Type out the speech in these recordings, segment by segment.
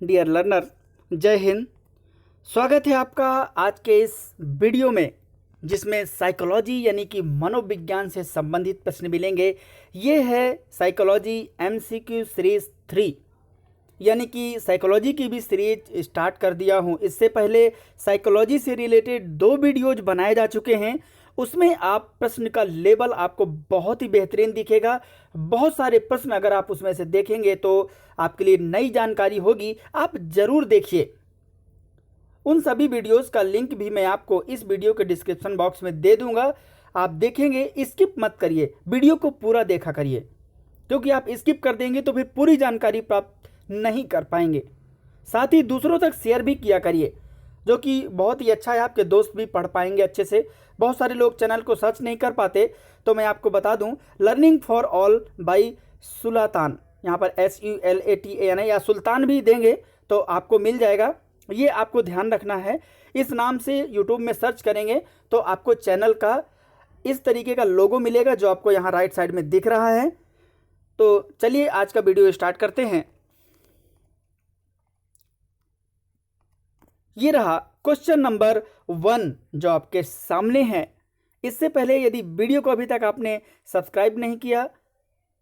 Dear learner, जय हिंद। स्वागत है आपका आज के इस वीडियो में, जिसमें साइकोलॉजी यानी कि मनोविज्ञान से संबंधित प्रश्न मिलेंगे। ये है साइकोलॉजी एमसीक्यू सीरीज 3, यानी कि साइकोलॉजी की भी सीरीज स्टार्ट कर दिया हूँ। इससे पहले साइकोलॉजी से रिलेटेड 2 वीडियोज बनाए जा चुके हैं। उसमें आप प्रश्न का लेवल आपको बहुत ही बेहतरीन दिखेगा। बहुत सारे प्रश्न अगर आप उसमें से देखेंगे तो आपके लिए नई जानकारी होगी। आप ज़रूर देखिए। उन सभी वीडियोस का लिंक भी मैं आपको इस वीडियो के डिस्क्रिप्शन बॉक्स में दे दूंगा। आप देखेंगे, स्किप मत करिए, वीडियो को पूरा देखा करिए, क्योंकि आप स्किप कर देंगे तो फिर पूरी जानकारी प्राप्त नहीं कर पाएंगे। साथ ही दूसरों तक शेयर भी किया करिए, जो कि बहुत ही अच्छा है। आपके दोस्त भी पढ़ पाएंगे अच्छे से। बहुत सारे लोग चैनल को सर्च नहीं कर पाते, तो मैं आपको बता दूं, लर्निंग फॉर ऑल बाई सुल्तान, यहाँ पर SULATAN या सुल्तान भी देंगे तो आपको मिल जाएगा। ये आपको ध्यान रखना है। इस नाम से यूट्यूब में सर्च करेंगे तो आपको चैनल का इस तरीके का लोगो मिलेगा, जो आपको यहाँ राइट साइड में दिख रहा है। तो चलिए आज का वीडियो स्टार्ट करते हैं। ये रहा क्वेश्चन नंबर 1 जो आपके सामने है। इससे पहले यदि वीडियो को अभी तक आपने सब्सक्राइब नहीं किया,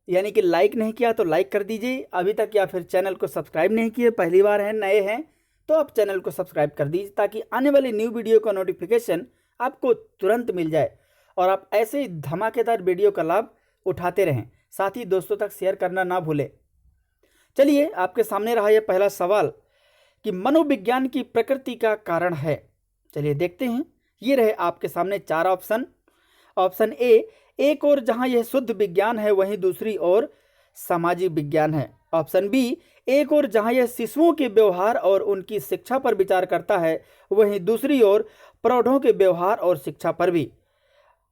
यानी कि लाइक नहीं किया, तो लाइक कर दीजिए अभी तक, या फिर चैनल को सब्सक्राइब नहीं किए, पहली बार हैं, नए हैं, तो आप चैनल को सब्सक्राइब कर दीजिए, ताकि आने वाली न्यू वीडियो का नोटिफिकेशन आपको तुरंत मिल जाए और आप ऐसे ही धमाकेदार वीडियो का लाभ उठाते रहें। साथ ही दोस्तों तक शेयर करना ना भूलें। चलिए, आपके सामने रहा यह पहला सवाल कि मनोविज्ञान की प्रकृति का कारण है। चलिए देखते हैं। ये रहे आपके सामने 4 ऑप्शन। ऑप्शन ए, एक और जहां यह शुद्ध विज्ञान है वहीं दूसरी ओर सामाजिक विज्ञान है। ऑप्शन बी, एक और जहां यह शिशुओं के व्यवहार और उनकी शिक्षा पर विचार करता है वहीं दूसरी ओर प्रौढ़ों के व्यवहार और शिक्षा पर भी।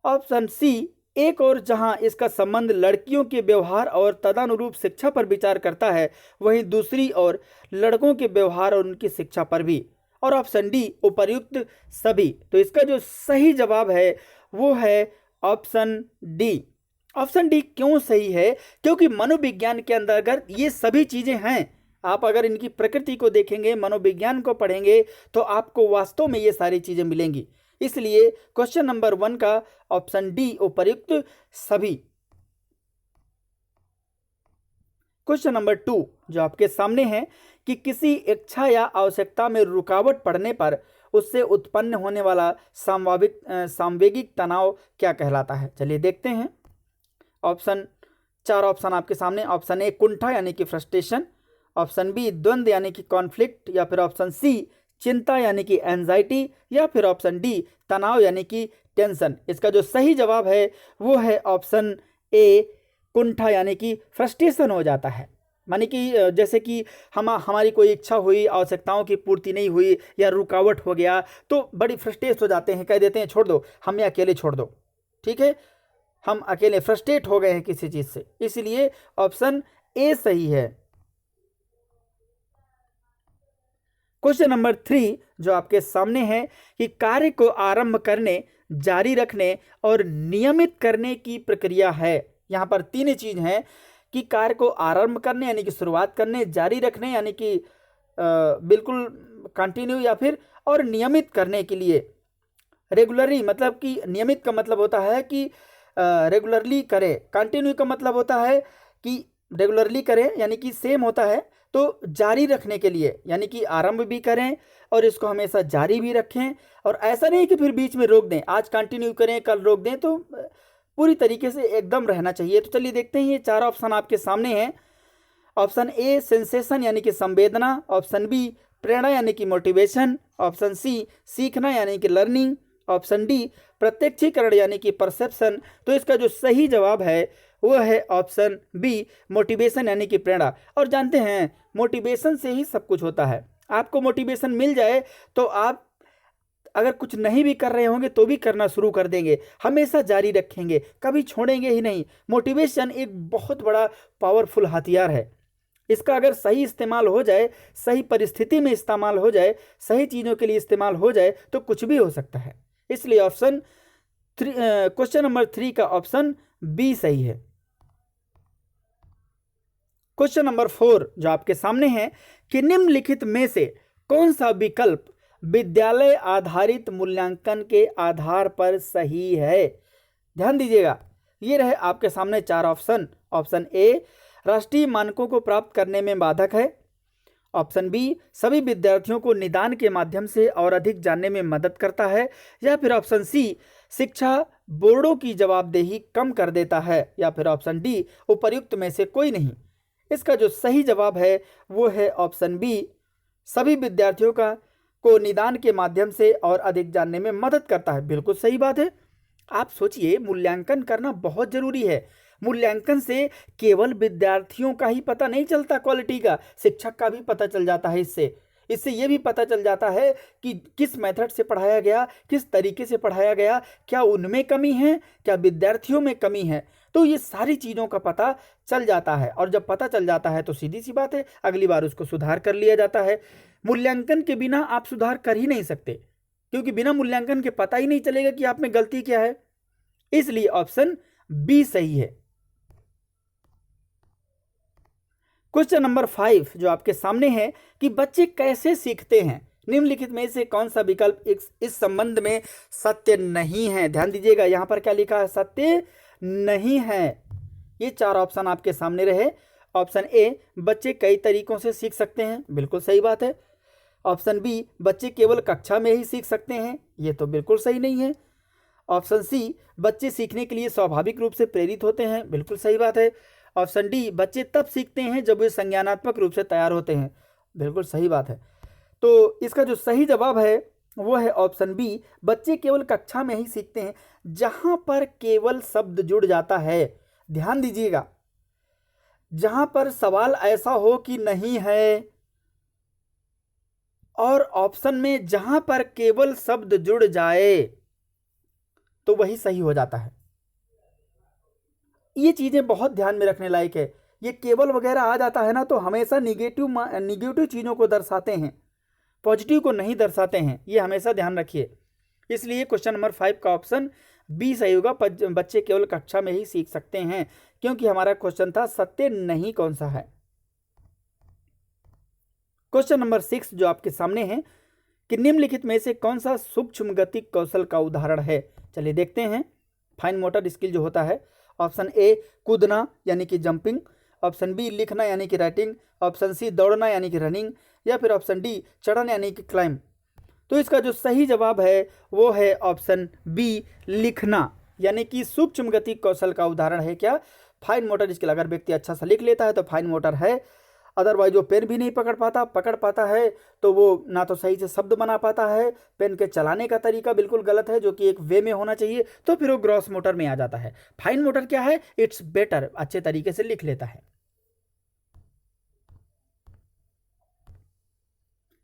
ऑप्शन सी, एक और जहां इसका संबंध लड़कियों के व्यवहार और तदनुरूप शिक्षा पर विचार करता है वहीं दूसरी ओर लड़कों के व्यवहार और उनकी शिक्षा पर भी। और ऑप्शन डी, उपर्युक्त सभी। तो इसका जो सही जवाब है वो है ऑप्शन डी। ऑप्शन डी क्यों सही है? क्योंकि मनोविज्ञान के अंतर्गत ये सभी चीजें हैं। आप अगर इनकी प्रकृति को देखेंगे, मनोविज्ञान को पढ़ेंगे, तो आपको वास्तव में ये सारी चीजें मिलेंगी। इसलिए क्वेश्चन नंबर 1 का ऑप्शन डी, उपर्युक्त सभी। क्वेश्चन नंबर 2 जो आपके सामने है कि किसी इच्छा या आवश्यकता में रुकावट पड़ने पर उससे उत्पन्न होने वाला सांवेगिक तनाव क्या कहलाता है। चलिए देखते हैं। 4 ऑप्शन आपके सामने। ऑप्शन ए, कुंठा यानी कि फ्रस्ट्रेशन। ऑप्शन बी, द्वंद्व यानी कि कॉन्फ्लिक्ट, या फिर ऑप्शन सी, चिंता यानी कि एंजाइटी, या फिर ऑप्शन डी, तनाव यानी कि टेंशन। इसका जो सही जवाब है वो है ऑप्शन ए, कुंठा यानी कि फ्रस्ट्रेशन हो जाता है। माने कि जैसे कि हमारी कोई इच्छा हुई, आवश्यकताओं की पूर्ति नहीं हुई या रुकावट हो गया, तो बड़ी फ्रस्ट्रेट हो जाते हैं, कह देते हैं छोड़ दो, हमें अकेले छोड़ दो, ठीक है, हम अकेले फ्रस्ट्रेट हो गए हैं किसी चीज से। इसलिए ऑप्शन ए सही है। क्वेश्चन नंबर 3 जो आपके सामने है कि कार्य को आरंभ करने, जारी रखने और नियमित करने की प्रक्रिया है। यहाँ पर 3 चीज हैं कि कार्य को आरंभ करने यानी कि शुरुआत करने, जारी रखने यानी कि बिल्कुल कंटिन्यू, या फिर और नियमित करने के लिए रेगुलरली, मतलब कि नियमित का मतलब होता है कि रेगुलरली करें। कंटिन्यू का मतलब होता है कि रेगुलरली करें, यानी कि सेम होता है। तो जारी रखने के लिए यानी कि आरंभ भी करें और इसको हमेशा जारी भी रखें, और ऐसा नहीं कि फिर बीच में रोक दें, आज कंटिन्यू करें कल रोक दें, तो पूरी तरीके से एकदम रहना चाहिए। तो चलिए देखते हैं। ये 4 ऑप्शन आपके सामने हैं। ऑप्शन ए, सेंसेशन यानी कि संवेदना। ऑप्शन बी, प्रेरणा यानी कि मोटिवेशन। ऑप्शन सी, सीखना यानी कि लर्निंग। ऑप्शन डी, प्रत्यक्षीकरण यानी कि परसेप्शन। तो इसका जो सही जवाब है वो है ऑप्शन बी, मोटिवेशन यानी कि प्रेरणा। और जानते हैं, मोटिवेशन से ही सब कुछ होता है। आपको मोटिवेशन मिल जाए तो आप अगर कुछ नहीं भी कर रहे होंगे तो भी करना शुरू कर देंगे, हमेशा जारी रखेंगे, कभी छोड़ेंगे ही नहीं। मोटिवेशन एक बहुत बड़ा पावरफुल हथियार है। इसका अगर सही इस्तेमाल हो जाए, सही परिस्थिति में इस्तेमाल हो जाए, सही चीज़ों के लिए इस्तेमाल हो जाए, तो कुछ भी हो सकता है। इसलिए ऑप्शन क्वेश्चन नंबर 3 का ऑप्शन बी सही है। क्वेश्चन नंबर 4 जो आपके सामने है कि निम्नलिखित में से कौन सा विकल्प विद्यालय आधारित मूल्यांकन के आधार पर सही है। ध्यान दीजिएगा, ये रहे आपके सामने 4 ऑप्शन। ऑप्शन ए, राष्ट्रीय मानकों को प्राप्त करने में बाधक है। ऑप्शन बी, सभी विद्यार्थियों को निदान के माध्यम से और अधिक जानने में मदद करता है। या फिर ऑप्शन सी, शिक्षा बोर्डों की जवाबदेही कम कर देता है। या फिर ऑप्शन डी, उपर्युक्त में से कोई नहीं। इसका जो सही जवाब है वो है ऑप्शन बी, सभी विद्यार्थियों को निदान के माध्यम से और अधिक जानने में मदद करता है। बिल्कुल सही बात है। आप सोचिए, मूल्यांकन करना बहुत जरूरी है। मूल्यांकन से केवल विद्यार्थियों का ही पता नहीं चलता क्वालिटी का, शिक्षक का भी पता चल जाता है। इससे ये भी पता चल जाता है कि किस मेथड से पढ़ाया गया, किस तरीके से पढ़ाया गया, क्या उनमें कमी है, क्या विद्यार्थियों में कमी है। तो ये सारी चीज़ों का पता चल जाता है, और जब पता चल जाता है तो सीधी सी बात है, अगली बार उसको सुधार कर लिया जाता है। मूल्यांकन के बिना आप सुधार कर ही नहीं सकते, क्योंकि बिना मूल्यांकन के पता ही नहीं चलेगा कि आप में गलती क्या है। इसलिए ऑप्शन बी सही है। क्वेश्चन नंबर 5 जो आपके सामने है कि बच्चे कैसे सीखते हैं, निम्नलिखित में से कौन सा विकल्प इस संबंध में सत्य नहीं है। ध्यान दीजिएगा, यहां पर क्या लिखा है, सत्य नहीं है। ये 4 ऑप्शन आपके सामने रहे। ऑप्शन ए, बच्चे कई तरीकों से सीख सकते हैं। बिल्कुल सही बात है। ऑप्शन बी, बच्चे केवल कक्षा में ही सीख सकते हैं। ये तो बिल्कुल सही नहीं है। ऑप्शन सी, बच्चे सीखने के लिए स्वाभाविक रूप से प्रेरित होते हैं। बिल्कुल सही बात है। ऑप्शन डी, बच्चे तब सीखते हैं जब वे संज्ञानात्मक रूप से तैयार होते हैं। बिल्कुल सही बात है। तो इसका जो सही जवाब है वो है ऑप्शन बी, बच्चे केवल कक्षा में ही सीखते हैं जहां पर केवल शब्द जुड़ जाता है। ध्यान दीजिएगा, जहां पर सवाल ऐसा हो कि नहीं है, और ऑप्शन में जहां पर केवल शब्द जुड़ जाए तो वही सही हो जाता है। ये चीजें बहुत ध्यान में रखने लायक है। ये केवल वगैरह आ जाता है ना, तो हमेशा निगेटिव चीजों को दर्शाते हैं, पॉजिटिव को नहीं दर्शाते हैं। ये हमेशा ध्यान रखिए। इसलिए क्वेश्चन नंबर 5 का ऑप्शन बी सही होगा, बच्चे केवल कक्षा में ही सीख सकते हैं, क्योंकि हमारा क्वेश्चन था सत्य नहीं कौन सा है। क्वेश्चन नंबर 6 जो आपके सामने है कि निम्नलिखित में से कौन सा सूक्ष्म गति कौशल का उदाहरण है। चलिए देखते हैं। फाइन मोटर स्किल जो होता है, ऑप्शन ए, कूदना यानी कि जंपिंग। ऑप्शन बी, लिखना यानी कि राइटिंग। ऑप्शन सी, दौड़ना यानी कि रनिंग। या फिर ऑप्शन डी, चढ़ना यानी कि क्लाइंब। तो इसका जो सही जवाब है वो है ऑप्शन बी, लिखना। यानी कि सूक्ष्म गति कौशल का उदाहरण है क्या, फाइन मोटर स्किल। अगर व्यक्ति अच्छा सा लिख लेता है तो फाइन मोटर है। अदरवाइज वो पेन भी नहीं पकड़ पाता है तो वो ना तो सही से शब्द बना पाता है, पेन के चलाने का तरीका बिल्कुल गलत है जो कि एक वे में होना चाहिए, तो फिर वो ग्रॉस मोटर में आ जाता है। फाइन मोटर क्या है, इट्स बेटर, अच्छे तरीके से लिख लेता है।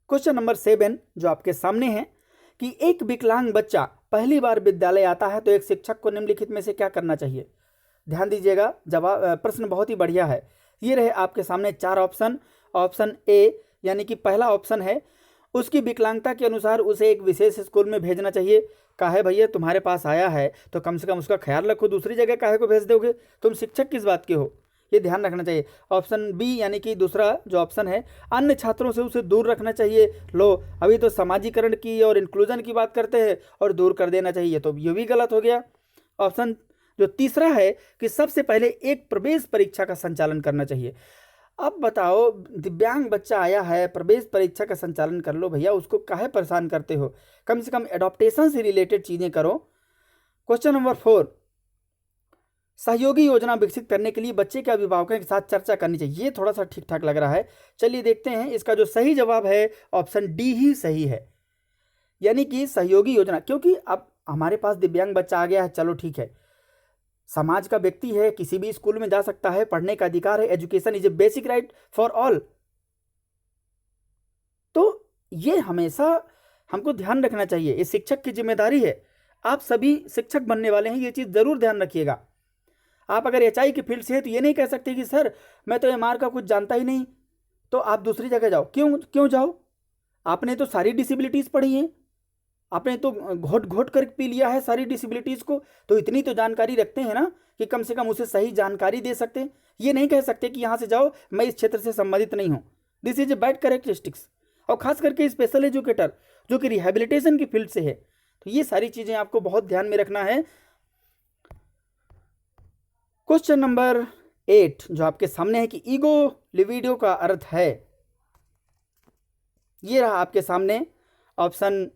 क्वेश्चन नंबर 7 जो आपके सामने है कि एक विकलांग बच्चा पहली बार विद्यालय आता है तो एक शिक्षक को निम्नलिखित में से क्या करना चाहिए। ध्यान दीजिएगा, जवाब प्रश्न बहुत ही बढ़िया है। ये रहे आपके सामने 4 ऑप्शन। ऑप्शन ए यानी कि पहला ऑप्शन है, उसकी विकलांगता के अनुसार उसे एक विशेष स्कूल में भेजना चाहिए। काहे भैया, तुम्हारे पास आया है तो कम से कम उसका ख्याल रखो, दूसरी जगह काहे को भेज दोगे, तुम शिक्षक किस बात के हो, ये ध्यान रखना चाहिए। ऑप्शन बी यानी कि दूसरा जो ऑप्शन है, अन्य छात्रों से उसे दूर रखना चाहिए। लो, अभी तो समाजीकरण की और इंक्लूजन की बात करते हैं और दूर कर देना चाहिए, तो ये भी गलत हो गया। ऑप्शन जो तीसरा है कि सबसे पहले एक प्रवेश परीक्षा का संचालन करना चाहिए। अब बताओ, दिव्यांग बच्चा आया है, प्रवेश परीक्षा का संचालन कर लो भैया, उसको काहे परेशान करते हो, कम से कम एडॉप्टेशन से रिलेटेड चीज़ें करो। क्वेश्चन नंबर 4, सहयोगी योजना विकसित करने के लिए बच्चे के अभिभावकों के साथ चर्चा करनी चाहिए। ये थोड़ा सा ठीक ठाक लग रहा है, चलिए देखते हैं। इसका जो सही जवाब है ऑप्शन डी ही सही है, यानी कि सहयोगी योजना। क्योंकि अब हमारे पास दिव्यांग बच्चा आ गया है, चलो ठीक है, समाज का व्यक्ति है, किसी भी स्कूल में जा सकता है, पढ़ने का अधिकार है, education is a basic right for all. तो ये हमेशा हमको ध्यान रखना चाहिए, ये शिक्षक की जिम्मेदारी है। आप सभी शिक्षक बनने वाले हैं, ये चीज़ ज़रूर ध्यान रखिएगा। आप अगर एचआई की फील्ड से है तो ये नहीं कह सकते कि सर मैं तो एमआर का कुछ जानता ही नहीं, तो आप दूसरी जगह जाओ। क्यों जाओ, आपने तो सारी डिसेबिलिटीज़ पढ़ी हैं, आपने तो घोट घोट कर पी लिया है सारी डिसेबिलिटीज़ को, तो इतनी तो जानकारी रखते हैं ना कि कम से कम उसे सही जानकारी दे सकते हैं। ये नहीं कह सकते कि यहाँ से जाओ, मैं इस क्षेत्र से संबंधित नहीं हूँ। This is a bad characteristics. और खास करके स्पेशल एजुकेटर जो कि रिहेबिलिटेशन की फील्ड से है, तो ये सारी चीज़ें आपको बहुत ध्यान में रखना है। क्वेश्चन नंबर 8 जो आपके सामने है कि ईगो लिबिडो का अर्थ है, ये रहा आपके सामने ऑप्शन,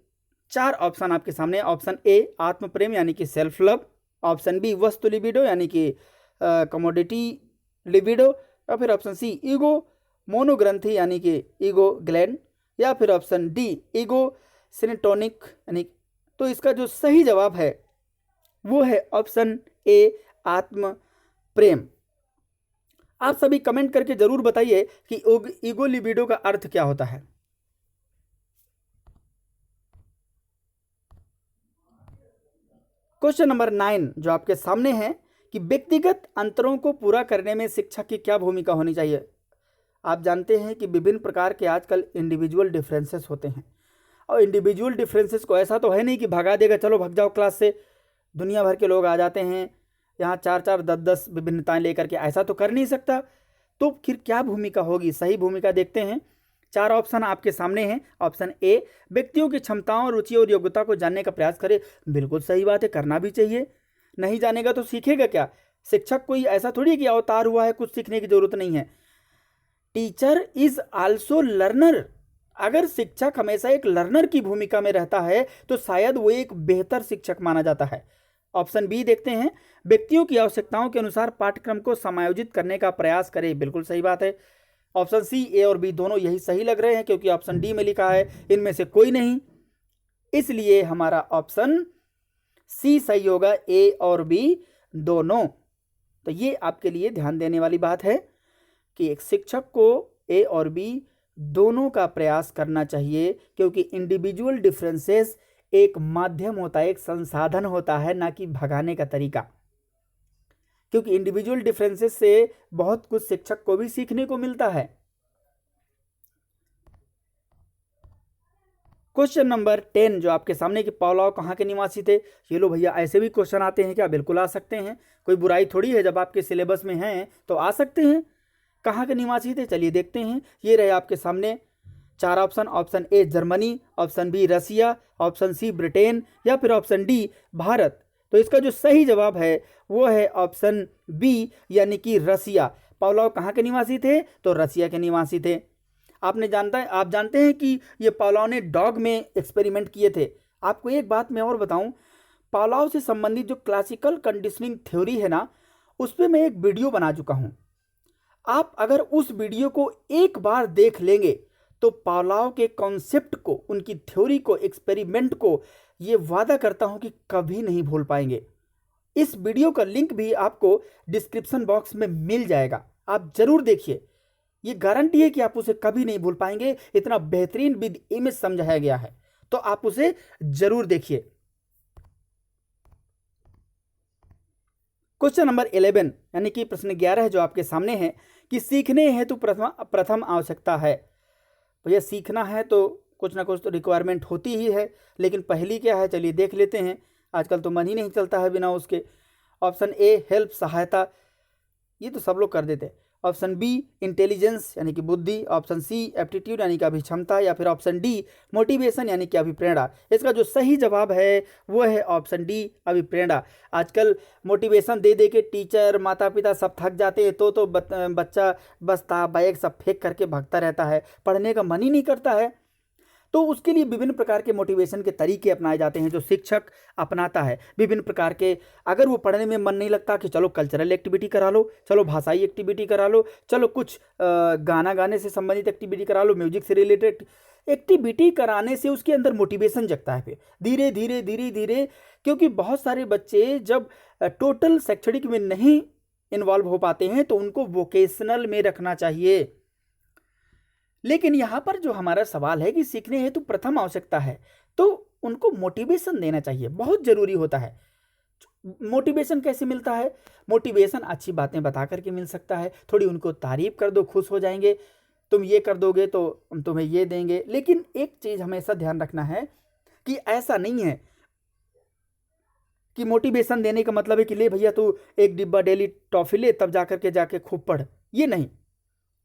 4 ऑप्शन आपके सामने। ऑप्शन ए आत्म प्रेम यानी कि सेल्फ लव, ऑप्शन बी वस्तु लिबिडो यानी कि कमोडिटी लिबिडो, या फिर ऑप्शन सी ईगो मोनोग्रंथि यानी कि ईगो ग्लैंड, या फिर ऑप्शन डी ईगो सिनेटोनिक यानी। तो इसका जो सही जवाब है वो है ऑप्शन ए आत्म प्रेम। आप सभी कमेंट करके जरूर बताइए कि ईगो लिबिडो का अर्थ क्या होता है। क्वेश्चन नंबर 9 जो आपके सामने है कि व्यक्तिगत अंतरों को पूरा करने में शिक्षक की क्या भूमिका होनी चाहिए। आप जानते हैं कि विभिन्न प्रकार के आजकल इंडिविजुअल डिफरेंसेस होते हैं, और इंडिविजुअल डिफरेंसेस को ऐसा तो है नहीं कि भगा देगा, चलो भग जाओ क्लास से। दुनिया भर के लोग आ जाते हैं यहाँ 4-4 10-10 विभिन्नताएं लेकर के, ऐसा तो कर नहीं सकता। तो फिर क्या भूमिका होगी, सही भूमिका देखते हैं। 4 ऑप्शन आपके सामने हैं। ऑप्शन ए व्यक्तियों की क्षमताओं, रुचि और योग्यता को जानने का प्रयास करे। बिल्कुल सही बात है, करना भी चाहिए। नहीं जानेगा तो सीखेगा क्या। शिक्षक कोई ऐसा थोड़ी है कि अवतार हुआ है, कुछ सीखने की जरूरत नहीं है। Teacher is also learner. अगर शिक्षक हमेशा एक लर्नर की भूमिका में रहता है तो शायद वो एक बेहतर शिक्षक माना जाता है। ऑप्शन बी देखते हैं, व्यक्तियों की आवश्यकताओं के अनुसार पाठ्यक्रम को समायोजित करने का प्रयास करे। बिल्कुल सही बात है। ऑप्शन सी ए और बी दोनों यही सही लग रहे हैं, क्योंकि ऑप्शन डी में लिखा है इनमें से कोई नहीं, इसलिए हमारा ऑप्शन सी सही होगा, ए और बी दोनों। तो ये आपके लिए ध्यान देने वाली बात है कि एक शिक्षक को ए और बी दोनों का प्रयास करना चाहिए, क्योंकि इंडिविजुअल डिफरेंसेस एक माध्यम होता है, एक संसाधन होता है, ना कि भगाने का तरीका। क्योंकि इंडिविजुअल डिफरेंसेस से बहुत कुछ शिक्षक को भी सीखने को मिलता है। क्वेश्चन नंबर 10 जो आपके सामने कि पावलोव कहाँ के निवासी थे। ये लो भैया, ऐसे भी क्वेश्चन आते हैं क्या? बिल्कुल आ सकते हैं, कोई बुराई थोड़ी है, जब आपके सिलेबस में हैं तो आ सकते हैं। कहाँ के निवासी थे, चलिए देखते हैं। ये रहे आपके सामने 4 option. Option A Germany, option B Russia, option C Britain, या फिर ऑप्शन डी भारत। तो इसका जो सही जवाब है वो है ऑप्शन बी यानी कि रसिया। पावलोव कहाँ के निवासी थे? तो रसिया के निवासी थे। आप जानते हैं कि ये पावलोव ने डॉग में एक्सपेरिमेंट किए थे। आपको एक बात मैं और बताऊं, पावलोव से संबंधित जो क्लासिकल कंडीशनिंग थ्योरी है ना, उस पर मैं एक वीडियो बना चुका हूं। आप अगर उस वीडियो को एक बार देख लेंगे तो पावलोव के कॉन्सेप्ट को, उनकी थ्योरी को, एक्सपेरिमेंट को, ये वादा करता हूं कि कभी नहीं भूल पाएंगे। इस वीडियो का लिंक भी आपको डिस्क्रिप्शन बॉक्स में मिल जाएगा, आप जरूर देखिए। ये गारंटी है कि आप उसे कभी नहीं भूल पाएंगे। इतना बेहतरीन विद इमेज समझाया गया है, तो आप उसे जरूर देखिए। क्वेश्चन नंबर 11 यानी कि प्रश्न 11 जो आपके सामने है कि सीखने हेतु प्रथम आवश्यकता है। तो यह सीखना है तो कुछ ना कुछ तो रिक्वायरमेंट होती ही है, लेकिन पहली क्या है चलिए देख लेते हैं। आजकल तो मन ही नहीं चलता है बिना उसके। ऑप्शन ए हेल्प, सहायता, ये तो सब लोग कर देते हैं। ऑप्शन बी इंटेलिजेंस यानी कि बुद्धि, ऑप्शन सी एप्टीट्यूड यानी कि अभिक्षमता, या फिर ऑप्शन डी मोटिवेशन यानी कि अभिप्रेरणा। इसका जो सही जवाब है वो है ऑप्शन डी अभिप्रेरणा। आजकल मोटिवेशन दे दे के टीचर, माता पिता सब थक जाते हैं, तो बच्चा बस बैग सब फेंक करके भागता रहता है, पढ़ने का मन ही नहीं करता है। तो उसके लिए विभिन्न प्रकार के मोटिवेशन के तरीके अपनाए जाते हैं जो शिक्षक अपनाता है। विभिन्न प्रकार के, अगर वो पढ़ने में मन नहीं लगता कि चलो कल्चरल एक्टिविटी करा लो, चलो भाषाई एक्टिविटी करा लो, चलो कुछ गाना गाने से संबंधित एक्टिविटी करा लो, म्यूजिक से रिलेटेड एक्टिविटी कराने से उसके अंदर मोटिवेशन जगता है। फिर धीरे धीरे धीरे धीरे, क्योंकि बहुत सारे बच्चे जब टोटल शैक्षणिक में नहीं इन्वॉल्व हो पाते हैं तो उनको वोकेशनल में रखना चाहिए। लेकिन यहाँ पर जो हमारा सवाल है कि सीखने हेतु प्रथम आवश्यकता है, तो उनको मोटिवेशन देना चाहिए, बहुत जरूरी होता है। मोटिवेशन कैसे मिलता है? मोटिवेशन अच्छी बातें बता करके मिल सकता है। थोड़ी उनको तारीफ कर दो, खुश हो जाएंगे, तुम ये कर दोगे तो हम तुम्हें ये देंगे। लेकिन एक चीज़ हमेशा ध्यान रखना है कि ऐसा नहीं है कि मोटिवेशन देने का मतलब है कि ले भैया तू एक डिब्बा डेली टॉफी ले तब जाके खूब पढ़, ये नहीं।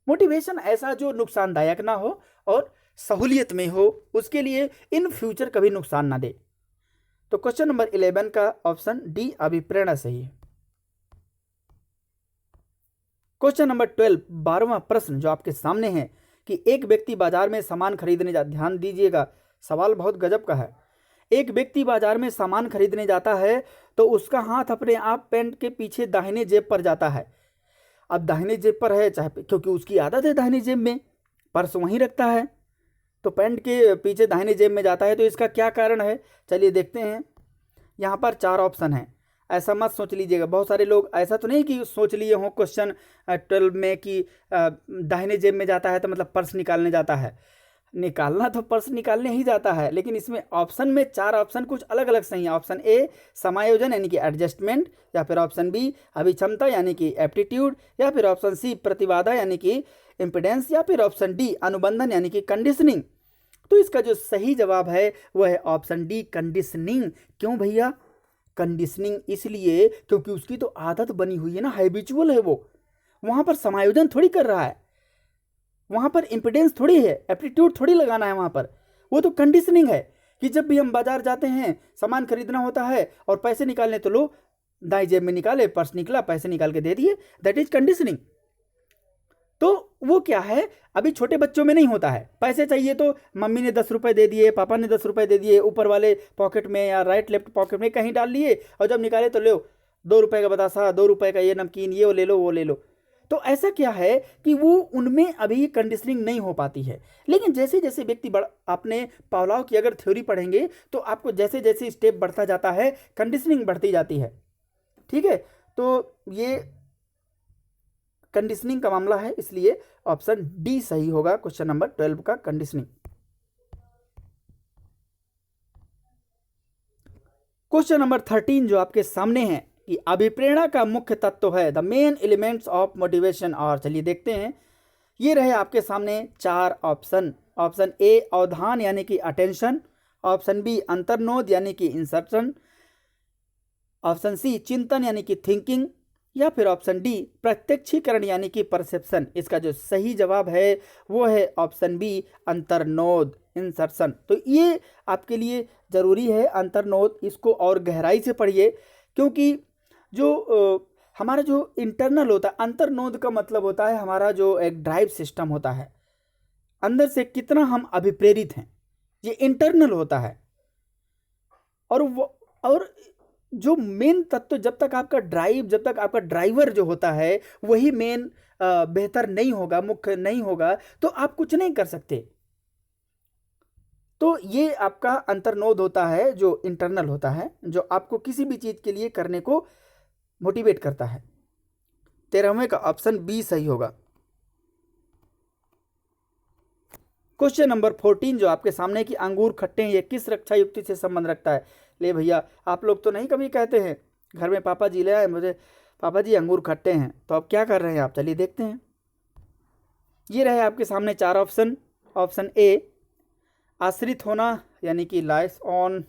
मोटिवेशन ऐसा जो नुकसानदायक ना हो और सहूलियत में हो, उसके लिए इन फ्यूचर कभी नुकसान ना दे। तो क्वेश्चन नंबर 11 का ऑप्शन डी अभिप्रेरणा सही है। क्वेश्चन नंबर 12, 12वां प्रश्न जो आपके सामने है कि एक व्यक्ति बाजार में सामान खरीदने जा, ध्यान दीजिएगा सवाल बहुत गजब का है। एक व्यक्ति बाजार में सामान खरीदने जाता है तो उसका हाथ अपने आप पैंट के पीछे दाहिने जेब पर जाता है। अब दाहिने जेब पर है चाहे, क्योंकि उसकी आदत है दाहिने जेब में, पर्स वहीं रखता है, तो पैंट के पीछे दाहिने जेब में जाता है। तो इसका क्या कारण है, चलिए देखते हैं। यहाँ पर 4 ऑप्शन हैं, ऐसा मत सोच लीजिएगा। बहुत सारे लोग ऐसा तो नहीं कि सोच लिए हों क्वेश्चन 12 में कि दाहिने जेब में जाता है तो मतलब पर्स निकालने जाता है। निकालना तो पर्स निकालने ही जाता है, लेकिन इसमें ऑप्शन में 4 ऑप्शन कुछ अलग अलग सही है। ऑप्शन ए समायोजन यानी कि एडजस्टमेंट, या फिर ऑप्शन बी अभिक्षमता यानी कि एप्टीट्यूड, या फिर ऑप्शन सी प्रतिबाधा यानी कि इम्पिडेंस, या फिर ऑप्शन डी अनुबंधन यानी कि कंडीशनिंग। तो इसका जो सही जवाब है वह है ऑप्शन डी कंडीशनिंग। क्यों भैया कंडीशनिंग? इसलिए क्योंकि उसकी तो आदत बनी हुई है ना, हैबिचुअल है वो, वहां पर समायोजन थोड़ी कर रहा है, वहां पर इम्पिडेंस थोड़ी है, एप्टीट्यूड थोड़ी लगाना है वहां पर। वो तो कंडीशनिंग है कि जब भी हम बाजार जाते हैं सामान खरीदना होता है और पैसे निकालने तो लो दाई जेब में निकाले, पर्स निकला पैसे निकाल के दे दिए, दैट इज कंडीशनिंग। तो वो क्या है, अभी छोटे बच्चों में नहीं होता है, पैसे चाहिए तो मम्मी ने 10 रुपए दे दिए, पापा ने 10 रुपए दे दिए, ऊपर वाले पॉकेट में या राइट लेफ्ट पॉकेट में कहीं डाल लिए, और जब निकाले तो लो 2 रुपए का बतासा, 2 रुपए का ये नमकीन, ये ले लो वो ले लो। तो ऐसा क्या है कि वो उनमें अभी कंडीशनिंग नहीं हो पाती है। लेकिन जैसे जैसे व्यक्ति आपने पावलाव की अगर थ्योरी पढ़ेंगे तो आपको जैसे जैसे स्टेप बढ़ता जाता है कंडीशनिंग बढ़ती जाती है। ठीक है, तो ये कंडीशनिंग का मामला है, इसलिए ऑप्शन डी सही होगा क्वेश्चन नंबर 12 का कंडीशनिंग। क्वेश्चन नंबर 13 जो आपके सामने है कि अभिप्रेरणा का मुख्य तत्व है, the main elements of motivation. और चलिए देखते हैं, ये रहे आपके सामने 4 ऑप्शन। ऑप्शन ए अवधान यानी कि अटेंशन, ऑप्शन बी अंतर्नोद यानी कि इंसर्शन, ऑप्शन सी चिंतन यानी कि थिंकिंग, या फिर ऑप्शन डी प्रत्यक्षीकरण यानी कि परसेप्शन। इसका जो सही जवाब है वो है ऑप्शन बी अंतर्नोद, इंसर्शन। तो ये आपके लिए जरूरी है अंतर्नोद, इसको और गहराई से पढ़िए, क्योंकि जो हमारा जो इंटरनल होता है, अंतर्नोद का मतलब होता है हमारा जो एक ड्राइव सिस्टम होता है, अंदर से कितना हम अभिप्रेरित हैं, ये इंटरनल होता है। और जो मेन तत्व जब तक आपका ड्राइवर जो होता है वही मेन बेहतर नहीं होगा, मुख्य नहीं होगा, तो आप कुछ नहीं कर सकते। तो ये आपका अंतर्नोद होता है जो इंटरनल होता है, जो आपको किसी भी चीज के लिए करने को मोटिवेट करता है। 13वें का ऑप्शन बी सही होगा। क्वेश्चन नंबर 14 जो आपके सामने कि अंगूर खट्टे हैं, ये किस रक्षा युक्ति से संबंध रखता है? ले भैया, आप लोग तो नहीं कभी कहते हैं घर में पापा जी ले आए मुझे, पापा जी अंगूर खट्टे हैं, तो अब क्या कर रहे हैं आप, चलिए देखते हैं। ये रहे आपके सामने 4 ऑप्शन। ऑप्शन ए आश्रित होना यानी कि लाइस ऑन,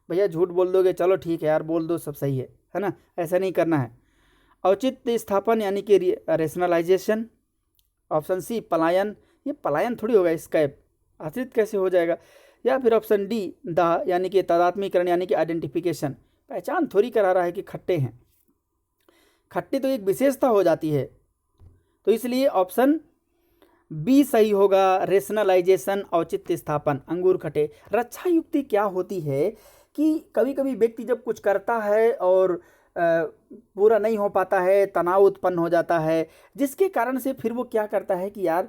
भैया झूठ बोल दोगे, चलो ठीक है यार बोल दो सब सही है ना, ऐसा नहीं करना है। औचित्य स्थापन यानी कि रेशनलाइजेशन। ऑप्शन सी पलायन, ये पलायन थोड़ी होगा, इसका आश्रित कैसे हो जाएगा। या फिर ऑप्शन डी दाह यानी कि तादात्मीकरण यानी कि आइडेंटिफिकेशन, पहचान थोड़ी करा रहा है कि खट्टे हैं, खट्टे तो एक विशेषता हो जाती है। तो इसलिए ऑप्शन बी सही होगा, रेशनलाइजेशन, औचित्य स्थापन, अंगूर खट्टे। रक्षा युक्ति क्या होती है कि कभी कभी व्यक्ति जब कुछ करता है और पूरा नहीं हो पाता है, तनाव उत्पन्न हो जाता है, जिसके कारण से फिर वो क्या करता है कि यार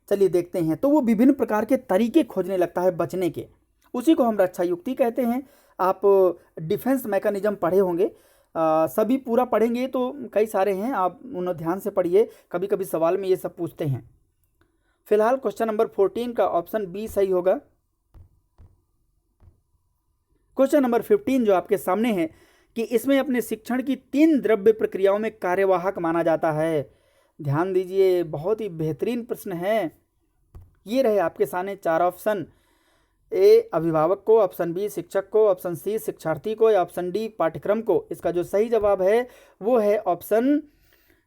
चलिए देखते हैं, तो वो विभिन्न प्रकार के तरीके खोजने लगता है बचने के, उसी को हम रक्षा युक्ति कहते हैं। आप डिफेंस मैकेनिज्म पढ़े होंगे, सभी पूरा पढ़ेंगे तो कई सारे हैं, आप उन्हें ध्यान से पढ़िए, कभी कभी सवाल में ये सब पूछते हैं। फिलहाल क्वेश्चन नंबर 14 का ऑप्शन बी सही होगा। क्वेश्चन नंबर 15 जो आपके सामने है कि इसमें अपने शिक्षण की 3 द्रव्य प्रक्रियाओं में कार्यवाहक माना जाता है। ध्यान दीजिए, बहुत ही बेहतरीन प्रश्न है। ये रहे आपके सामने 4 ऑप्शन। ए अभिभावक को, ऑप्शन बी शिक्षक को, ऑप्शन सी शिक्षार्थी को, या ऑप्शन डी पाठ्यक्रम को। इसका जो सही जवाब है वो है ऑप्शन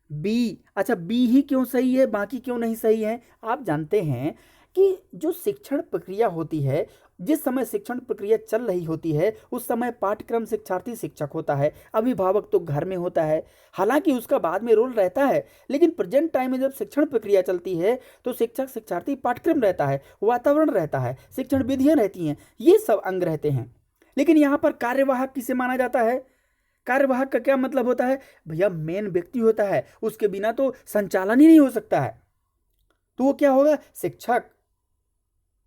बी। अच्छा, बी ही क्यों सही है, बाकी क्यों नहीं सही है? आप जानते हैं कि जो शिक्षण प्रक्रिया होती है, जिस समय शिक्षण प्रक्रिया चल रही होती है उस समय पाठ्यक्रम शिक्षार्थी शिक्षक होता है, अभिभावक तो घर में होता है। हालांकि उसका बाद में रोल रहता है, लेकिन प्रेजेंट टाइम में जब शिक्षण प्रक्रिया चलती है तो शिक्षक शिक्षार्थी पाठ्यक्रम रहता है, वातावरण रहता है, शिक्षण विधियाँ रहती हैं, ये सब अंग रहते हैं। लेकिन यहाँ पर कार्यवाहक किसे माना जाता है? कार्यवाहक का क्या मतलब होता है? भैया मेन व्यक्ति होता है, उसके बिना तो संचालन ही नहीं हो सकता है। तो वो क्या होगा? शिक्षक।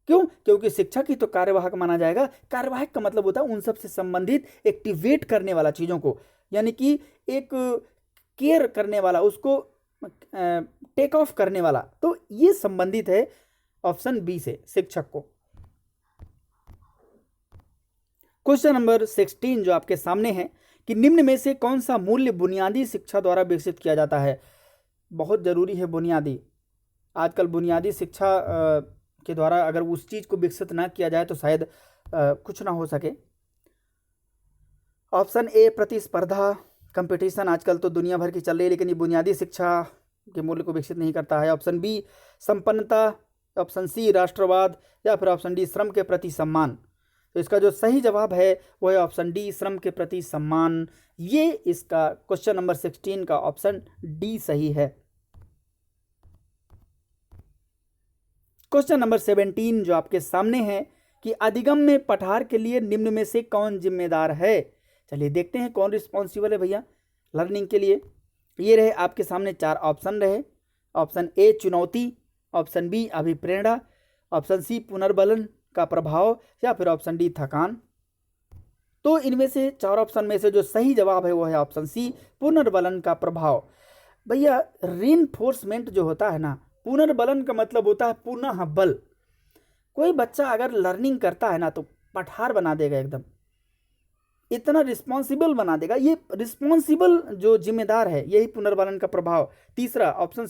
क्यों? क्योंकि शिक्षक ही तो कार्यवाहक माना जाएगा। कार्यवाहक का मतलब होता है उन सब से संबंधित एक्टिवेट करने वाला चीज़ों को, यानी कि एक केयर करने वाला, उसको टेक ऑफ करने वाला। तो ये संबंधित है ऑप्शन बी से, शिक्षक को। क्वेश्चन नंबर 16 जो आपके सामने है कि निम्न में से कौन सा मूल्य बुनियादी शिक्षा द्वारा विकसित किया जाता है? बहुत जरूरी है बुनियादी। आजकल बुनियादी शिक्षा के द्वारा अगर उस चीज़ को विकसित ना किया जाए तो शायद कुछ ना हो सके। ऑप्शन ए प्रतिस्पर्धा, कंपटीशन आजकल तो दुनिया भर की चल रही है, लेकिन ये बुनियादी शिक्षा के मूल्य को विकसित नहीं करता है। ऑप्शन बी संपन्नता, ऑप्शन सी राष्ट्रवाद, या फिर ऑप्शन डी श्रम के प्रति सम्मान। तो इसका जो सही जवाब है वो है ऑप्शन डी श्रम के प्रति सम्मान। ये इसका क्वेश्चन नंबर 16 का ऑप्शन डी सही है। क्वेश्चन नंबर 17 जो आपके सामने है कि अधिगम में पठार के लिए निम्न में से कौन जिम्मेदार है? चलिए देखते हैं कौन रिस्पॉन्सिबल है भैया लर्निंग के लिए। ये रहे आपके सामने 4 ऑप्शन रहे। ऑप्शन ए चुनौती, ऑप्शन बी अभिप्रेरणा, ऑप्शन सी पुनर्बलन का प्रभाव, या फिर ऑप्शन डी थकान। तो इनमें से 4 ऑप्शन में से जो सही जवाब है वो है ऑप्शन सी पुनर्बलन का प्रभाव। भैया रीइंफोर्समेंट जो होता है ना, पुनर्बलन का मतलब होता है पुनः बल। कोई बच्चा अगर लर्निंग करता है ना तो पठार बना देगा, एकदम इतना रिस्पॉन्सिबल बना देगा। ये रिस्पॉन्सिबल जो जिम्मेदार है, यही पुनर्बलन का प्रभाव। तीसरा ऑप्शन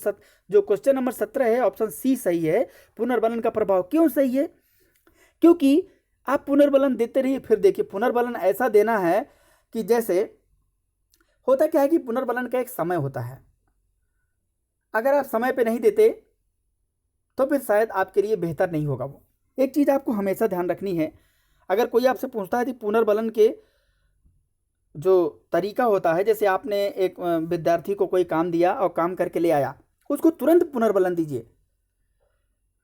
जो क्वेश्चन नंबर 17 है, ऑप्शन सी सही है, पुनर्बलन का प्रभाव। क्यों सही है? क्योंकि आप पुनर्बलन देते रहिए। फिर देखिए पुनर्बलन ऐसा देना है कि जैसे होता क्या है कि पुनर्बलन का एक समय होता है, अगर आप समय पे नहीं देते तो फिर शायद आपके लिए बेहतर नहीं होगा। वो एक चीज़ आपको हमेशा ध्यान रखनी है, अगर कोई आपसे पूछता है कि पुनर्बलन के जो तरीका होता है, जैसे आपने एक विद्यार्थी को कोई काम दिया और काम करके ले आया, उसको तुरंत पुनर्बलन दीजिए।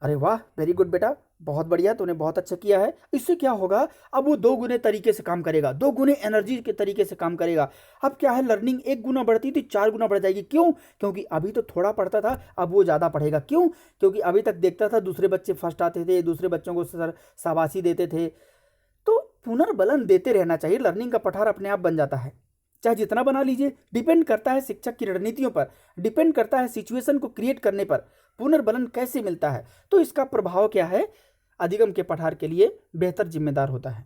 अरे वाह, वेरी गुड बेटा, बहुत बढ़िया, तूने बहुत अच्छा किया है। इससे क्या होगा? अब वो 2 गुने तरीके से काम करेगा, 2 गुने एनर्जी के तरीके से काम करेगा। अब क्या है, लर्निंग 1 गुना बढ़ती थी 4 गुना बढ़ जाएगी। क्यों? क्योंकि अभी तो थोड़ा पढ़ता था, अब वो ज़्यादा पढ़ेगा। क्यों? क्योंकि अभी तक देखता था दूसरे बच्चे फर्स्ट आते थे, दूसरे बच्चों को शाबाशी देते थे। तो पुनर्बलन देते रहना चाहिए, लर्निंग का पठार अपने आप बन जाता है, चाहे जितना बना लीजिए। डिपेंड करता है शिक्षक की रणनीतियों पर, डिपेंड करता है सिचुएशन को क्रिएट करने पर पुनर्बलन कैसे मिलता है, तो इसका प्रभाव क्या है, अधिगम के पठार के लिए बेहतर जिम्मेदार होता है।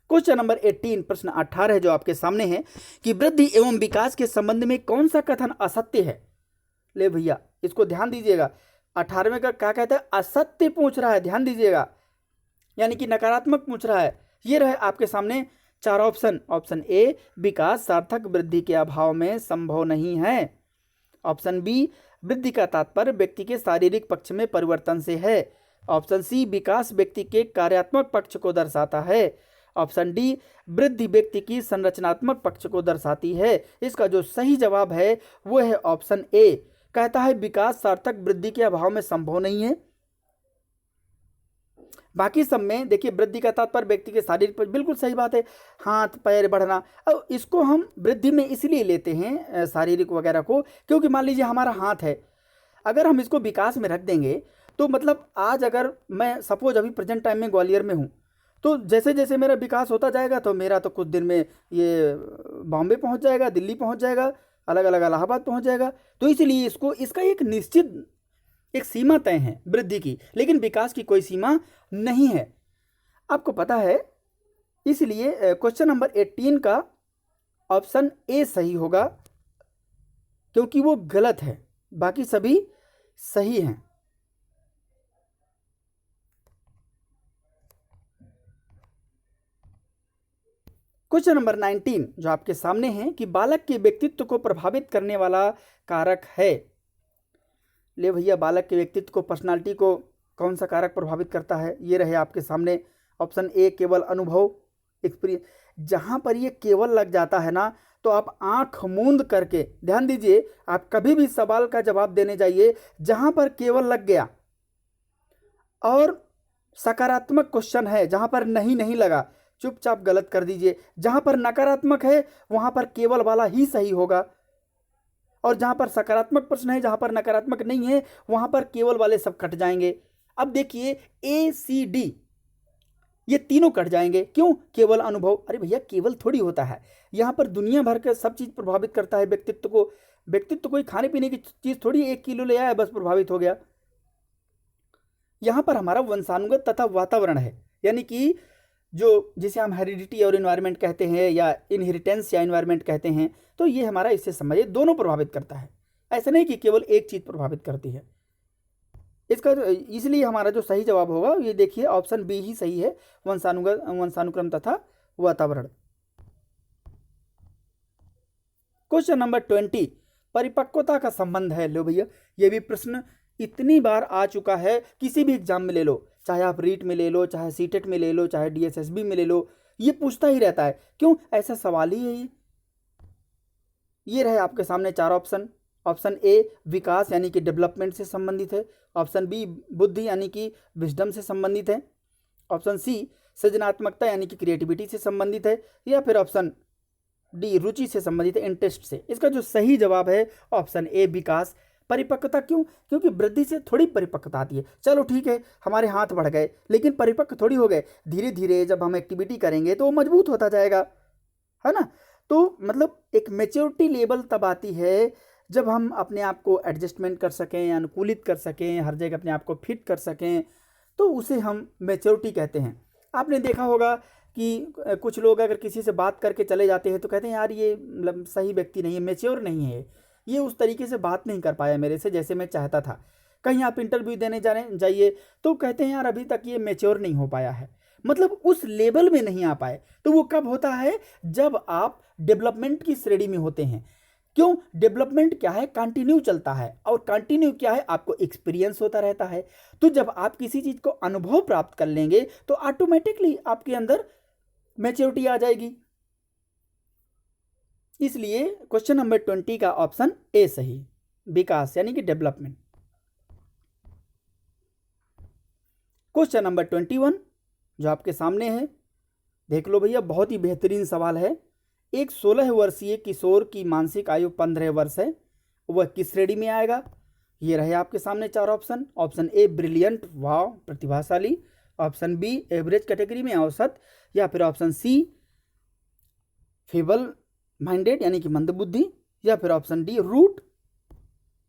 क्वेश्चन नंबर 18 प्रश्न 18 है जो आपके सामने है कि वृद्धि एवं विकास के संबंध में कौन सा कथन असत्य है? ले भैया इसको ध्यान दीजिएगा, 18वें का क्या कहता है? असत्य पूछ रहा है, ध्यान दीजिएगा, यानी कि नकारात्मक पूछ रहा है। ये रहे आपके सामने 4 ऑप्शन। ऑप्शन ए विकास सार्थक वृद्धि के अभाव में संभव नहीं है। ऑप्शन बी वृद्धि का तात्पर्य व्यक्ति के शारीरिक पक्ष में परिवर्तन से है। ऑप्शन सी विकास व्यक्ति के कार्यात्मक पक्ष को दर्शाता है। ऑप्शन डी वृद्धि व्यक्ति की संरचनात्मक पक्ष को दर्शाती है। इसका जो सही जवाब है वो है ऑप्शन ए, कहता है विकास सार्थक वृद्धि के अभाव में संभव नहीं है। बाकी सब में देखिए वृद्धि का तात्पर्य व्यक्ति के शारीरिक पर, बिल्कुल सही बात है, हाथ पैर बढ़ना। अब इसको हम वृद्धि में इसलिए लेते हैं शारीरिक वगैरह को, क्योंकि मान लीजिए हमारा हाथ है, अगर हम इसको विकास में रख देंगे तो मतलब आज अगर मैं सपोज अभी प्रेजेंट टाइम में ग्वालियर में हूँ, तो जैसे जैसे मेरा विकास होता जाएगा तो मेरा तो कुछ दिन में ये बॉम्बे पहुँच जाएगा, दिल्ली पहुँच जाएगा, अलग अलग इलाहाबाद पहुँच जाएगा। तो इसलिए इसका एक निश्चित एक सीमा तय है वृद्धि की, लेकिन विकास की कोई सीमा नहीं है, आपको पता है। इसलिए क्वेश्चन नंबर 18 का ऑप्शन ए सही होगा, क्योंकि वो गलत है, बाकी सभी सही हैं। क्वेश्चन नंबर 19 जो आपके सामने है कि बालक के व्यक्तित्व को प्रभावित करने वाला कारक है। ले भैया, बालक के व्यक्तित्व को, पर्सनालिटी को कौन सा कारक प्रभावित करता है? ये रहे आपके सामने। ऑप्शन ए केवल अनुभव, एक्सपीरियंस। जहाँ पर ये केवल लग जाता है ना, तो आप आंख मूंद करके ध्यान दीजिए। आप कभी भी सवाल का जवाब देने जाइए, जहाँ पर केवल लग गया और सकारात्मक क्वेश्चन है, जहाँ पर नहीं नहीं लगा, चुपचाप गलत कर दीजिए। जहाँ पर नकारात्मक है वहाँ पर केवल वाला ही सही होगा, और जहाँ पर सकारात्मक प्रश्न है, जहाँ पर नकारात्मक नहीं है, वहाँ पर केवल वाले सब कट जाएंगे। अब देखिए ए सी डी ये तीनों कट जाएंगे। क्यों? केवल अनुभव। अरे भैया, केवल थोड़ी होता है, यहाँ पर दुनिया भर का सब चीज़ प्रभावित करता है व्यक्तित्व को। व्यक्तित्व कोई खाने पीने की चीज़ थोड़ी 1 किलो ले आया बस प्रभावित हो गया। यहाँ पर हमारा वंशानुगत तथा वातावरण है, यानी कि जो जिसे हम हेरिडिटी और इन्वायरमेंट कहते हैं, या इनहेरिटेंस या इन्वायरमेंट कहते हैं, तो ये हमारा इससे समझिए दोनों प्रभावित करता है। ऐसा नहीं कि केवल एक चीज़ प्रभावित करती है। इसका इसलिए हमारा जो सही जवाब होगा ये देखिए ऑप्शन बी ही सही है, वंशानुक्रम तथा वातावरण। क्वेश्चन नंबर 20 परिपक्वता का संबंध है। लो भैया, ये भी प्रश्न इतनी बार आ चुका है, किसी भी एग्जाम में ले लो, चाहे आप रीट में ले लो, चाहे सीटेट में ले लो, चाहे डीएसएसबी में ले लो, ये पूछता ही रहता है। क्यों? ऐसा सवाल ही है ये रहे आपके सामने 4 ऑप्शन। ऑप्शन ए विकास यानी कि डेवलपमेंट से संबंधित है। ऑप्शन बी बुद्धि यानी कि विजडम से संबंधित है। ऑप्शन सी सृजनात्मकता यानी कि क्रिएटिविटी से संबंधित है। या फिर ऑप्शन डी रुचि से संबंधित है, इंटरेस्ट से। इसका जो सही जवाब है ऑप्शन ए विकास। परिपक्वता क्यों? क्योंकि वृद्धि से थोड़ी परिपक्वता आती है। चलो ठीक है, हमारे हाथ बढ़ गए, लेकिन परिपक्व थोड़ी हो गए। धीरे धीरे जब हम एक्टिविटी करेंगे तो वो मजबूत होता जाएगा, है ना। तो मतलब एक मेच्योरिटी लेवल तब आती है जब हम अपने आप को एडजस्टमेंट कर सकें, अनुकूलित कर सकें, हर जगह अपने आप को फिट कर सकें, तो उसे हम मेच्योरिटी कहते हैं। आपने देखा होगा कि कुछ लोग अगर किसी से बात करके चले जाते हैं तो कहते हैं यार ये मतलब सही व्यक्ति नहीं है, मेच्योर नहीं है, ये उस तरीके से बात नहीं कर पाया मेरे से जैसे मैं चाहता था। कहीं आप इंटरव्यू देने जाइए तो कहते हैं यार अभी तक ये मेच्योर नहीं हो पाया है, मतलब उस लेवल में नहीं आ पाए। तो वो कब होता है? जब आप डेवलपमेंट की श्रेणी में होते हैं। क्यों? डेवलपमेंट क्या है? कंटिन्यू चलता है, और कंटिन्यू क्या है? आपको एक्सपीरियंस होता रहता है। तो जब आप किसी चीज़ को अनुभव प्राप्त कर लेंगे तो ऑटोमेटिकली आपके अंदर मैच्योरिटी आ जाएगी। इसलिए क्वेश्चन नंबर 20 का ऑप्शन ए सही, विकास यानी कि डेवलपमेंट। क्वेश्चन नंबर 21 जो आपके सामने है, देख लो भैया, बहुत ही बेहतरीन सवाल है। एक 16 वर्षीय किशोर की मानसिक आयु 15 वर्ष है, वह किस श्रेणी में आएगा? ये रहे आपके सामने 4 option. Option A brilliant, wow, प्रतिभाशाली। ऑप्शन बी एवरेज कैटेगरी में, औसत। या फिर ऑप्शन सी फेबल माइंडेड यानी कि मंदबुद्धि। या फिर ऑप्शन डी रूट।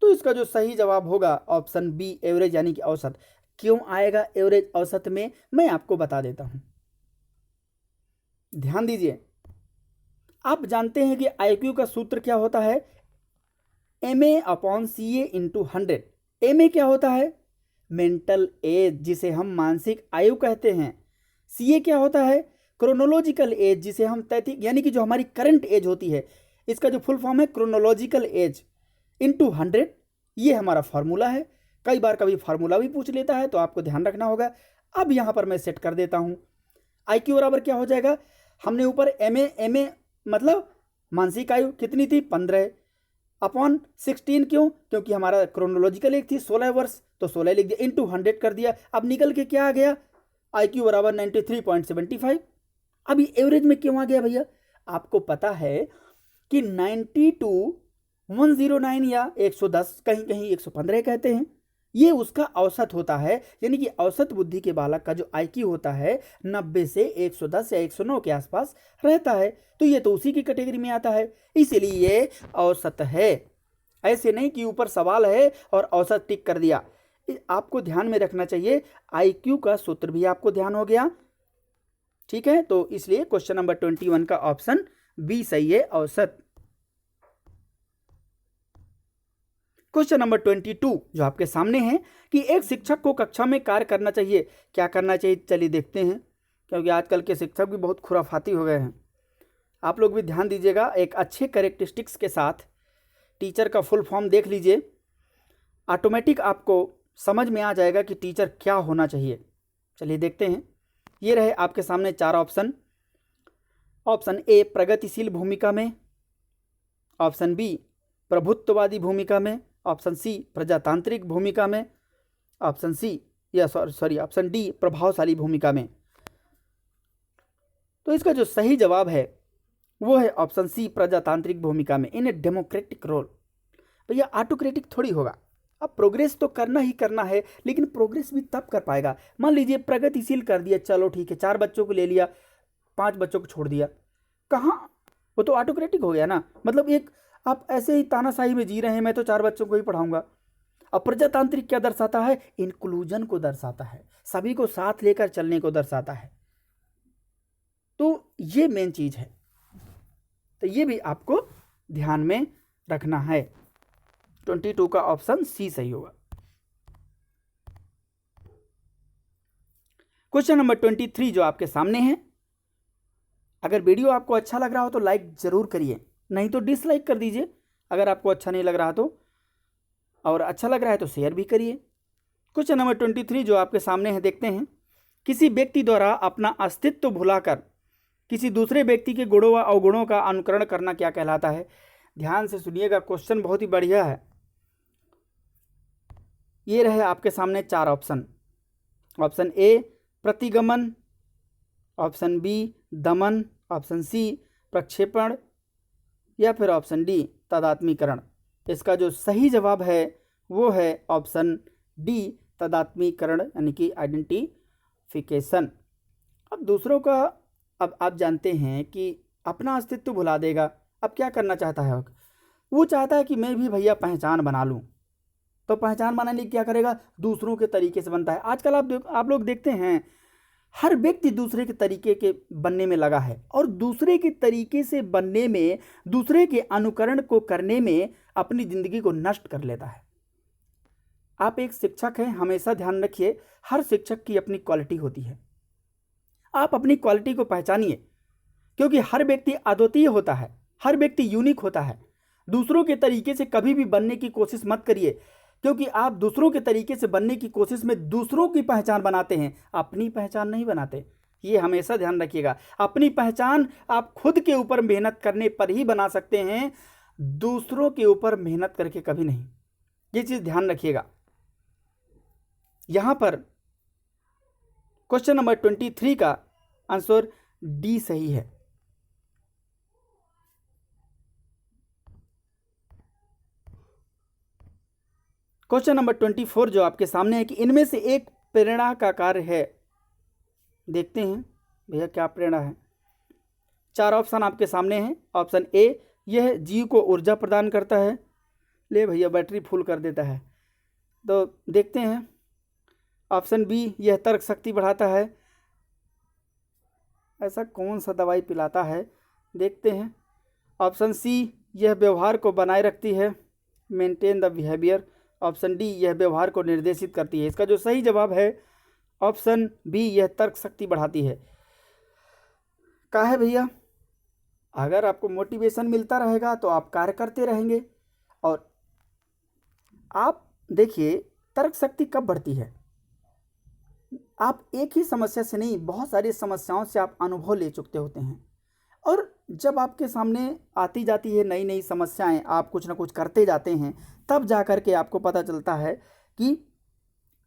तो इसका जो सही जवाब होगा ऑप्शन बी एवरेज यानी कि औसत। क्यों आएगा एवरेज औसत में, मैं आपको बता देता हूं। ध्यान दीजिए, आप जानते हैं कि आईक्यू का सूत्र क्या होता है? MA/CA × 100। MA क्या होता है? मेंटल एज, जिसे हम मानसिक आयु कहते हैं। CA क्या होता है? क्रोनोलॉजिकल एज, जिसे हम 33 यानी कि जो हमारी करंट एज होती है, इसका जो फुल फॉर्म है क्रोनोलॉजिकल एज × 100। ये हमारा फॉर्मूला है। कई बार कभी फार्मूला भी पूछ लेता है, तो आपको ध्यान रखना होगा। अब यहाँ पर मैं सेट कर देता हूँ। IQ बराबर क्या हो जाएगा? हमने ऊपर MA मतलब मानसिक आयु कितनी थी? 15 अपॉन 16। क्यों? क्योंकि हमारा क्रोनोलॉजिकल एज थी 16 वर्ष, तो 16 लिख दिया, × 100 कर दिया। अब निकल के क्या आ गया? IQ बराबर 93.75। अब ये एवरेज में क्यों आ गया भैया? आपको पता है कि 90 to 109 या 110, कहीं कहीं 115 कहते हैं, ये उसका औसत होता है। यानी कि औसत बुद्धि के बालक का जो IQ होता है 90 से 110 या 109 के आसपास रहता है। तो ये तो उसी की कैटेगरी में आता है, इसीलिए ये औसत है। ऐसे नहीं कि ऊपर सवाल है और औसत टिक कर दिया। आपको ध्यान में रखना चाहिए, IQ का सूत्र भी आपको ध्यान हो गया, ठीक है। तो इसलिए क्वेश्चन नंबर 21 का ऑप्शन बी सही है, औसत। क्वेश्चन नंबर 22 जो आपके सामने है कि एक शिक्षक को कक्षा में कार्य करना चाहिए, क्या करना चाहिए? चलिए देखते हैं, क्योंकि आजकल के शिक्षक भी बहुत खुराफाती हो गए हैं। आप लोग भी ध्यान दीजिएगा, एक अच्छे कैरेक्टरिस्टिक्स के साथ टीचर का फुल फॉर्म देख लीजिए, ऑटोमेटिक आपको समझ में आ जाएगा कि टीचर क्या होना चाहिए। चलिए देखते हैं। ये रहे आपके सामने 4 ऑप्शन। ऑप्शन ए प्रगतिशील भूमिका में, ऑप्शन बी प्रभुत्ववादी भूमिका में, ऑप्शन सी प्रजातांत्रिक भूमिका में, ऑप्शन ऑप्शन डी प्रभावशाली भूमिका में। तो इसका जो सही जवाब है वो है ऑप्शन सी प्रजातांत्रिक भूमिका में, इन ए डेमोक्रेटिक रोल। भैया ऑटोक्रेटिक थोड़ी होगा, अब प्रोग्रेस तो करना ही करना है, लेकिन प्रोग्रेस भी तब कर पाएगा। मान लीजिए प्रगतिशील कर दिया, चलो ठीक है, 4 बच्चों को ले लिया, 5 बच्चों को छोड़ दिया, कहाँ, वो तो ऑटोक्रेटिक हो गया ना। मतलब एक आप ऐसे ही तानाशाही में जी रहे हैं, मैं तो 4 बच्चों को ही पढ़ाऊंगा। अब प्रजातांत्रिक क्या दर्शाता है? इंक्लूजन को दर्शाता है, सभी को साथ लेकर चलने को दर्शाता है। तो ये मेन चीज है, तो ये भी आपको ध्यान में रखना है। 22 का ऑप्शन सी सही होगा। क्वेश्चन नंबर 23 जो आपके सामने है, अगर वीडियो आपको अच्छा लग रहा हो तो लाइक जरूर करिए, नहीं तो डिसलाइक कर दीजिए अगर आपको अच्छा नहीं लग रहा तो, और अच्छा लग रहा है तो शेयर भी करिए। क्वेश्चन नंबर 23 जो आपके सामने है, देखते हैं। किसी व्यक्ति द्वारा अपना अस्तित्व भुलाकर किसी दूसरे व्यक्ति के गुणों व अवगुणों का अनुकरण करना क्या कहलाता है? ध्यान से सुनिएगा, क्वेश्चन बहुत ही बढ़िया है। ये रहे आपके सामने 4 ऑप्शन। ऑप्शन ए प्रतिगमन, ऑप्शन बी दमन, ऑप्शन सी प्रक्षेपण, या फिर ऑप्शन डी तादात्मीकरण। इसका जो सही जवाब है वो है ऑप्शन डी तादात्मीकरण, यानी कि आइडेंटिफिकेशन। अब दूसरों का, अब आप जानते हैं कि अपना अस्तित्व भुला देगा। अब क्या करना चाहता है वो? चाहता है कि मैं भी भैया पहचान बना लूं। तो पहचान बनाने के लिए क्या करेगा? दूसरों के तरीके से बनता है। आजकल आप लोग देखते हैं, हर व्यक्ति दूसरे के तरीके के बनने में लगा है, और दूसरे के तरीके से बनने में, दूसरे के अनुकरण को करने में अपनी जिंदगी को नष्ट कर लेता है। आप एक शिक्षक हैं, हमेशा ध्यान रखिए, हर शिक्षक की अपनी क्वालिटी होती है। आप अपनी क्वालिटी को पहचानिए, क्योंकि हर व्यक्ति अद्वितीय होता है, हर व्यक्ति यूनिक होता है। दूसरों के तरीके से कभी भी बनने की कोशिश मत करिए, क्योंकि आप दूसरों के तरीके से बनने की कोशिश में दूसरों की पहचान बनाते हैं, अपनी पहचान नहीं बनाते। ये हमेशा ध्यान रखिएगा। अपनी पहचान आप खुद के ऊपर मेहनत करने पर ही बना सकते हैं, दूसरों के ऊपर मेहनत करके कभी नहीं। ये चीज ध्यान रखिएगा। यहां पर क्वेश्चन नंबर 23 का आंसर डी सही है। क्वेश्चन नंबर 24 जो आपके सामने है कि इनमें से एक प्रेरणा का कार्य है। देखते हैं भैया क्या प्रेरणा है। 4 ऑप्शन आपके सामने हैं। ऑप्शन ए, यह जीव को ऊर्जा प्रदान करता है। ले भैया बैटरी फुल कर देता है। तो देखते हैं। ऑप्शन बी, यह तर्क शक्ति बढ़ाता है। ऐसा कौन सा दवाई पिलाता है, देखते हैं। ऑप्शन सी, यह व्यवहार को बनाए रखती है, maintain the behaviour. Option D, यह व्यवहार को निर्देशित करती है। इसका जो सही जवाब है ऑप्शन बी, यह तर्क शक्ति बढ़ाती है। क्या है भैया? अगर आपको मोटिवेशन मिलता रहेगा तो आप कार्य करते रहेंगे। और आप देखिए, तर्क शक्ति कब बढ़ती है? आप एक ही समस्या से नहीं, बहुत सारी समस्याओं से आप अनुभव ले चुके होते हैं, और जब आपके सामने आती जाती है नई नई समस्याएं, आप कुछ ना कुछ करते जाते हैं, तब जाकर के आपको पता चलता है कि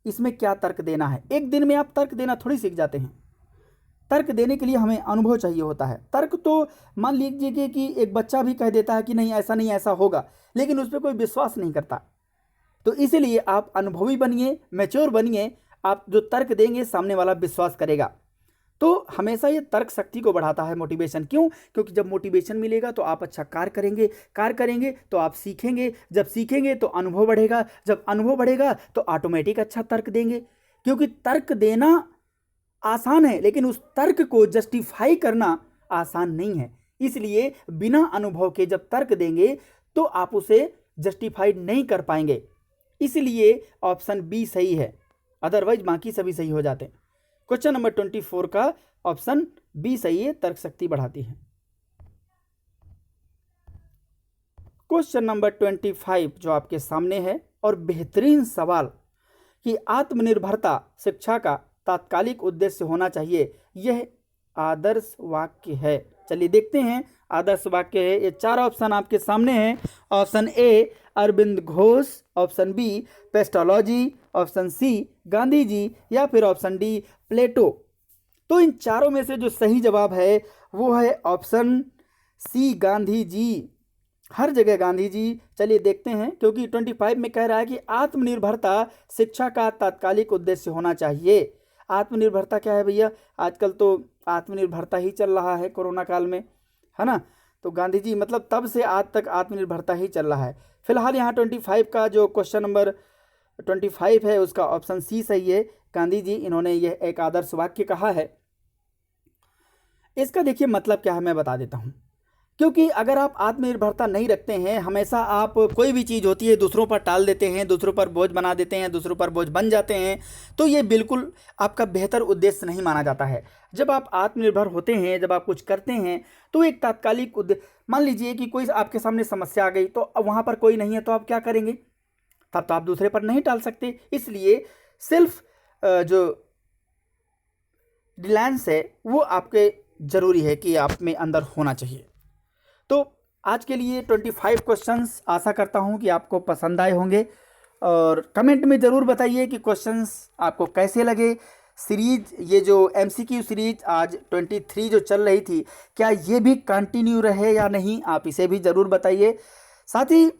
इसमें क्या तर्क देना है। एक दिन में आप तर्क देना थोड़ी सीख जाते हैं। तर्क देने के लिए हमें अनुभव चाहिए होता है। तर्क तो मान लीजिए कि एक बच्चा भी कह देता है कि नहीं ऐसा होगा, लेकिन उस पर कोई विश्वास नहीं करता। तो इसीलिए आप अनुभवी बनिए, मैच्योर बनिए। आप जो तर्क देंगे सामने वाला विश्वास करेगा। तो हमेशा ये तर्क शक्ति को बढ़ाता है, मोटिवेशन। क्यों? क्योंकि जब मोटिवेशन मिलेगा तो आप अच्छा कार्य करेंगे तो आप सीखेंगे, जब सीखेंगे तो अनुभव बढ़ेगा, जब अनुभव बढ़ेगा तो ऑटोमेटिक अच्छा तर्क देंगे। क्योंकि तर्क देना आसान है, लेकिन उस तर्क को जस्टिफाई करना आसान नहीं है। इसलिए बिना अनुभव के जब तर्क देंगे तो आप उसे जस्टिफाई नहीं कर पाएंगे। इसलिए ऑप्शन बी सही है, अदरवाइज बाकी सभी सही हो जाते हैं। क्वेश्चन नंबर 24 का ऑप्शन बी सही है, तर्क शक्ति बढ़ाती है। क्वेश्चन नंबर 25 जो आपके सामने है, और बेहतरीन सवाल कि आत्मनिर्भरता शिक्षा का तात्कालिक उद्देश्य होना चाहिए, यह आदर्श वाक्य है। चलिए देखते हैं आदर्श वाक्य है। ये 4 ऑप्शन आपके सामने हैं। Option A Aurobindo Ghosh, option B Pestalozzi, option C Gandhi ji, या फिर ऑप्शन डी प्लेटो। तो इन चारों में से जो सही जवाब है वो है ऑप्शन सी गांधी जी। हर जगह गांधी जी। चलिए देखते हैं, क्योंकि 25 में कह रहा है कि आत्मनिर्भरता शिक्षा का तात्कालिक उद्देश्य होना चाहिए। आत्मनिर्भरता क्या है भैया? आजकल तो आत्मनिर्भरता ही चल रहा है कोरोना काल में, है ना। तो गांधी जी मतलब तब से आज तक आत्मनिर्भरता ही चल रहा है। फिलहाल यहाँ 25 का जो क्वेश्चन नंबर 25 है उसका ऑप्शन सी सही है। गांधी जी इन्होंने यह एक आदर्श वाक्य कहा है। इसका देखिए मतलब क्या है, मैं बता देता हूँ। क्योंकि अगर आप आत्मनिर्भरता नहीं रखते हैं, हमेशा आप कोई भी चीज़ होती है दूसरों पर टाल देते हैं, दूसरों पर बोझ बना देते हैं, दूसरों पर बोझ बन जाते हैं, तो ये बिल्कुल आपका बेहतर उद्देश्य नहीं माना जाता है। जब आप आत्मनिर्भर होते हैं, जब आप कुछ करते हैं, तो एक तात्कालिक उद्देश्य, मान लीजिए कि कोई आपके सामने समस्या आ गई, तो अब वहाँ पर कोई नहीं है, तो आप क्या करेंगे? तब तो आप दूसरे पर नहीं टाल सकते। इसलिए सिर्फ जो रिलायंस है वो आपके ज़रूरी है कि आप में अंदर होना चाहिए। तो आज के लिए 25 क्वेश्चंस आशा करता हूं कि आपको पसंद आए होंगे, और कमेंट में ज़रूर बताइए कि क्वेश्चंस आपको कैसे लगे। सीरीज, ये जो MCQ सीरीज आज 23 जो चल रही थी, क्या ये भी कंटिन्यू रहे या नहीं, आप इसे भी ज़रूर बताइए। साथ ही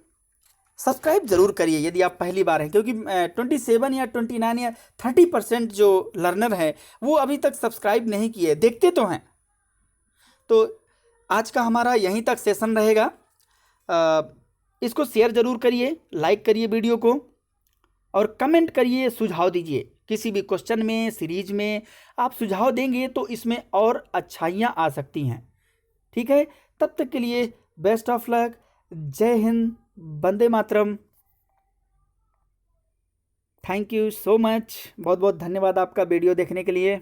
सब्सक्राइब ज़रूर करिए यदि आप पहली बार हैं, क्योंकि 27 या 29 या 30% जो लर्नर हैं वो अभी तक सब्सक्राइब नहीं किए, देखते तो हैं। तो आज का हमारा यहीं तक सेशन रहेगा। इसको शेयर ज़रूर करिए, लाइक करिए वीडियो को, और कमेंट करिए, सुझाव दीजिए। किसी भी क्वेश्चन में, सीरीज में आप सुझाव देंगे तो इसमें और अच्छाइयाँ आ सकती हैं। ठीक है, तब तक के लिए बेस्ट ऑफ लक। जय हिंद, वंदे मातरम। Thank you so much. बहुत बहुत धन्यवाद आपका वीडियो देखने के लिए।